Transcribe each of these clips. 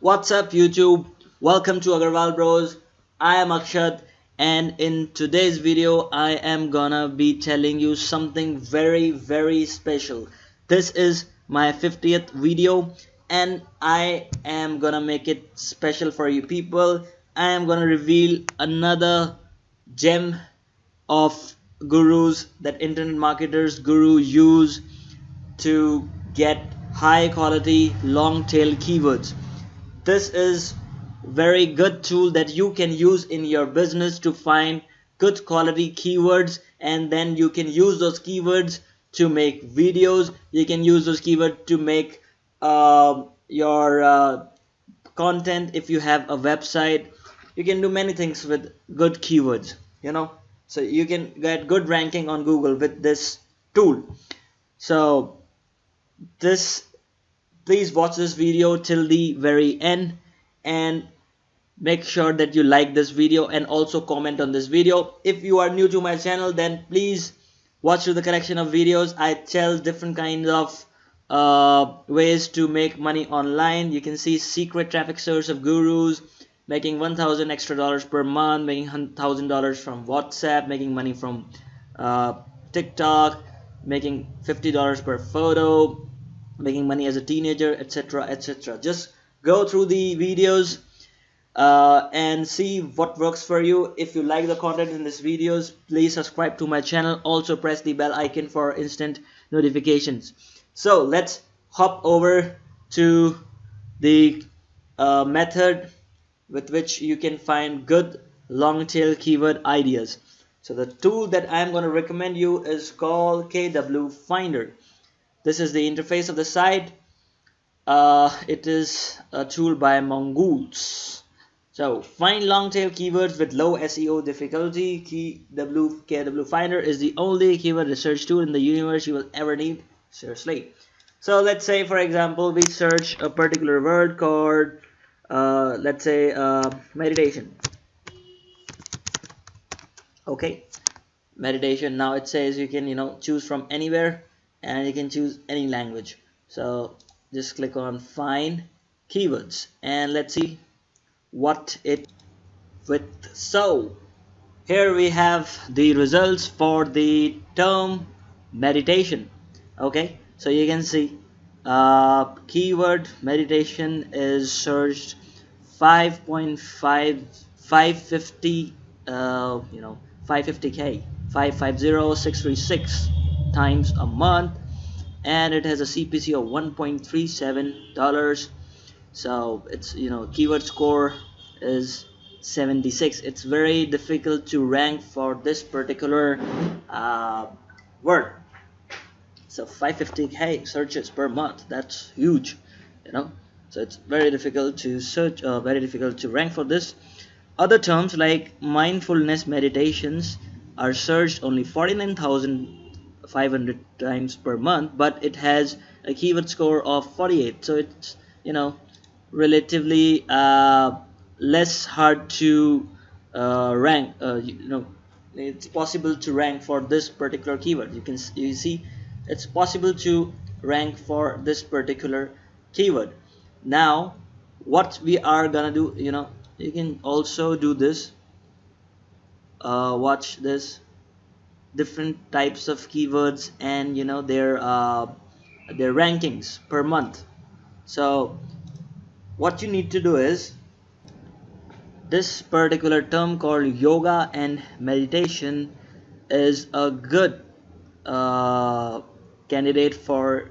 What's up YouTube? Welcome to Agrawal Bros. I am Akshat, and in today's video I am gonna be telling you something very special. This is my 50th video and I am gonna make it special for you people. I am gonna reveal another gem of gurus that internet marketers guru use to get high quality long tail keywords. This is very good tool that you can use in your business to find good quality keywords, and then you can use those keywords to make videos. You can use those keywords to make your content. If you have a website, you can do many things with good keywords, so you can get good ranking on Google with this tool. So this please watch this video till the very end and make sure that you like this video and also comment on this video. If you are new to my channel, then please watch through the collection of videos. I tell different kinds of ways to make money online. You can see secret traffic source of gurus, making 1,000 extra dollars per month, making $1,000 from WhatsApp, making money from TikTok, making $50 per photo, making money as a teenager, etc. Just go through the videos and see what works for you. If you like the content in these videos, please subscribe to my channel. Also press the bell icon for instant notifications. So let's hop over to the method with which you can find good long tail keyword ideas. So the tool that I'm going to recommend you is called KW Finder. This is the interface of the site. It is a tool by Mongoose. So find long tail keywords with low SEO difficulty. KW Finder is the only keyword research tool in the universe you will ever need. Seriously. So let's say, for example, we search a particular word called let's say meditation. Okay, meditation. Now it says you can choose from anywhere and you can choose any language. So just click on find keywords and let's see what it with. So here we have the results for the term meditation. Okay, so you can see keyword meditation is searched 5.5 550 550k 550636 times a month, and it has a CPC of $1.37. so it's keyword score is 76. It's very difficult to rank for this particular word. So 550k searches per month, that's huge, so it's very difficult to search, very difficult to rank for this. Other terms like mindfulness meditations are searched only 49,500 times per month, but it has a keyword score of 48. So it's relatively less hard to rank. It's possible to rank for this particular keyword. You see, it's possible to rank for this particular keyword. Now, what we are gonna do, you can also do this. Watch this, different types of keywords and their rankings per month. So what you need to do is, this particular term called yoga and meditation is a good candidate for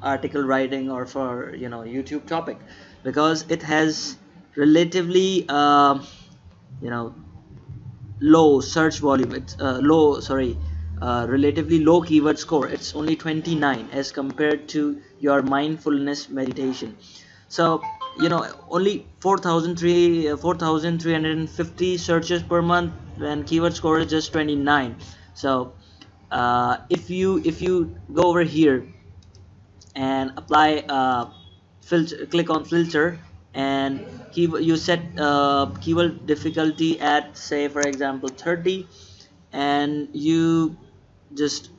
article writing or for YouTube topic, because it has relatively low search volume. It's relatively low keyword score. It's only 29 as compared to your mindfulness meditation. So only 4,350 searches per month when keyword score is just 29. So if you go over here and apply filter, click on filter, and you set keyword difficulty at, say for example, 30, and you just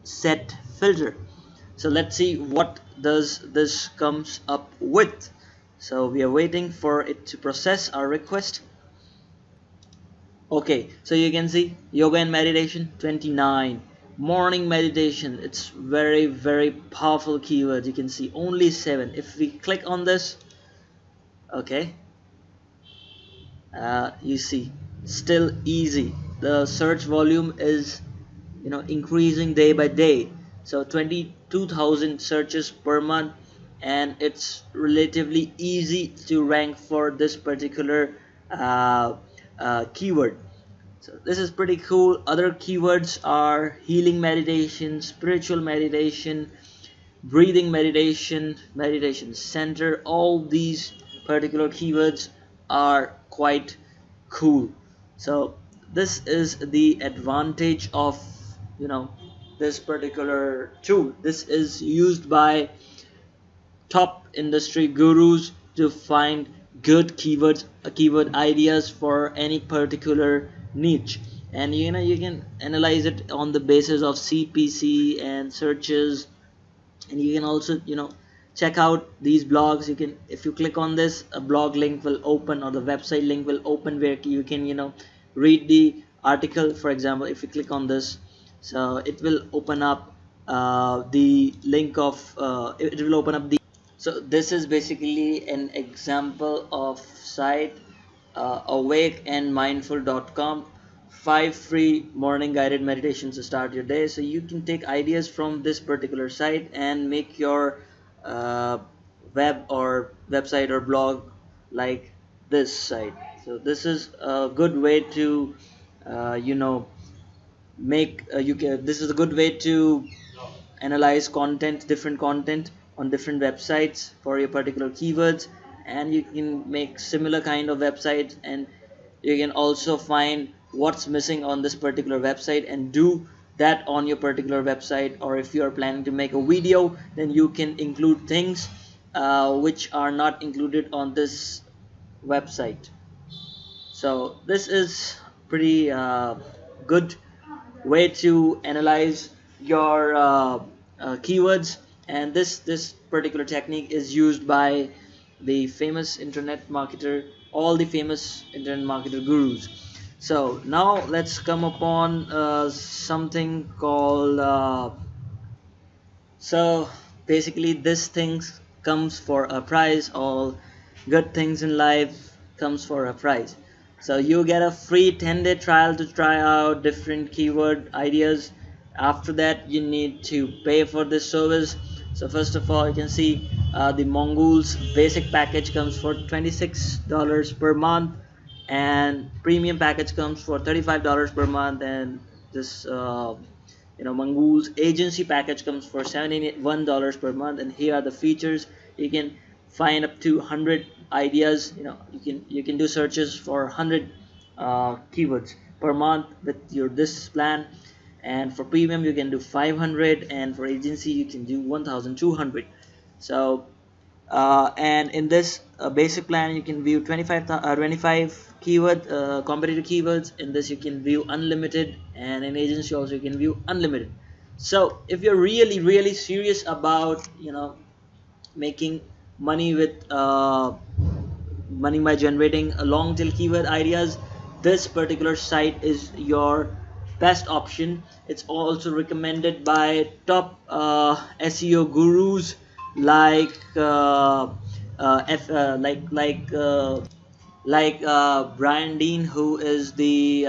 set filter. So let's see what does this comes up with. So we are waiting for it to process our request. Okay, so you can see yoga and meditation 29, morning meditation, it's very powerful keyword. You can see only 7. If we click on this, okay, you see still easy. The search volume is increasing day by day, so 22,000 searches per month, and it's relatively easy to rank for this particular keyword. So this is pretty cool. Other keywords are healing meditation, spiritual meditation, breathing meditation, meditation center. All these particular keywords are quite cool. So this is the advantage of this particular tool. This is used by top industry gurus to find good keywords, keyword ideas for any particular niche, and you can analyze it on the basis of CPC and searches. And you can also check out these blogs. You can, if you click on this, a blog link will open, or the website link will open, where you can read the article. For example, if you click on this, so it will open up the link of it will open up the so this is basically an example of site, awakeandmindful.com. 5 free morning guided meditations to start your day. So you can take ideas from this particular site and make your web or website or blog like this site. So this is a good way to make you can this is a good way to analyze content, different content on different websites for your particular keywords. And you can make similar kind of websites, and you can also find what's missing on this particular website and do that on your particular website. Or if you are planning to make a video, then you can include things which are not included on this website. So this is pretty good way to analyze your keywords. And this particular technique is used by the famous internet marketer, all the famous internet marketer gurus. So now let's come upon something called so basically this thing comes for a price. All good things in life comes for a price. So you get a free 10-day trial to try out different keyword ideas. After that, you need to pay for this service. So first of all, you can see the Mongoose basic package comes for $26 per month, and premium package comes for $35 per month, and this Mongoose agency package comes for $71 per month. And here are the features. You can find up to 100 ideas. You can do searches for 100 keywords per month with your this plan. And for premium you can do 500, and for agency you can do 1200. So and in this basic plan you can view 25 keyword competitive keywords. In this you can view unlimited, and in agency also you can view unlimited. So if you're really serious about making money with money by generating a long tail keyword ideas, this particular site is your best option. It's also recommended by top SEO gurus like Brian Dean, who is the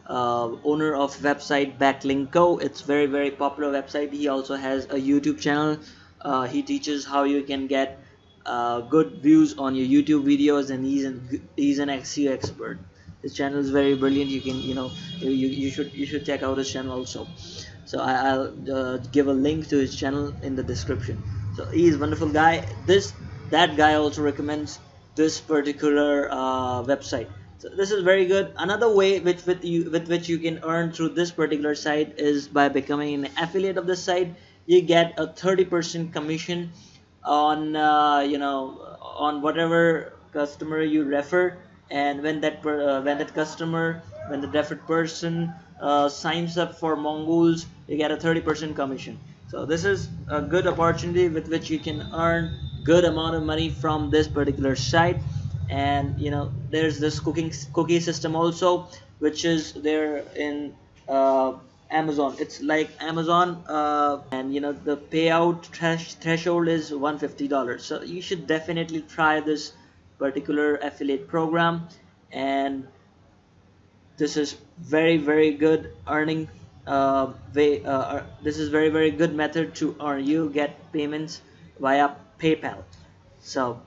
owner of website backlingo. It's very popular website. He also has a YouTube channel. He teaches how you can get good views on your YouTube videos, and he's an SEO expert. His channel is very brilliant. You can you should check out his channel also. So I'll give a link to his channel in the description. So he's a wonderful guy. That guy also recommends this particular website. So this is very good. Another way with which you can earn through this particular site is by becoming an affiliate of the site. You get a 30% commission on on whatever customer you refer. And when the referred person signs up for Mongoose, you get a 30% commission. So this is a good opportunity with which you can earn good amount of money from this particular site. And there's this cookie system also, which is there in Amazon. It's like Amazon, and the payout threshold is $150. So you should definitely try this particular affiliate program. And this is very good earning way. This is very good method to earn. You get payments via PayPal. So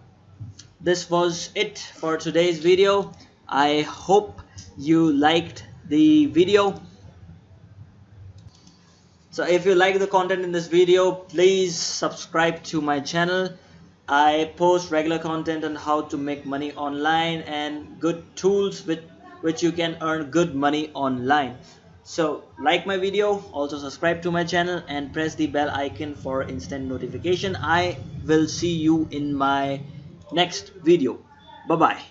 this was it for today's video. I hope you liked the video. So if you like the content in this video, please subscribe to my channel. I post regular content on how to make money online and good tools with which you can earn good money online. So like my video, also subscribe to my channel and press the bell icon for instant notification. I will see you in my next video. Bye bye.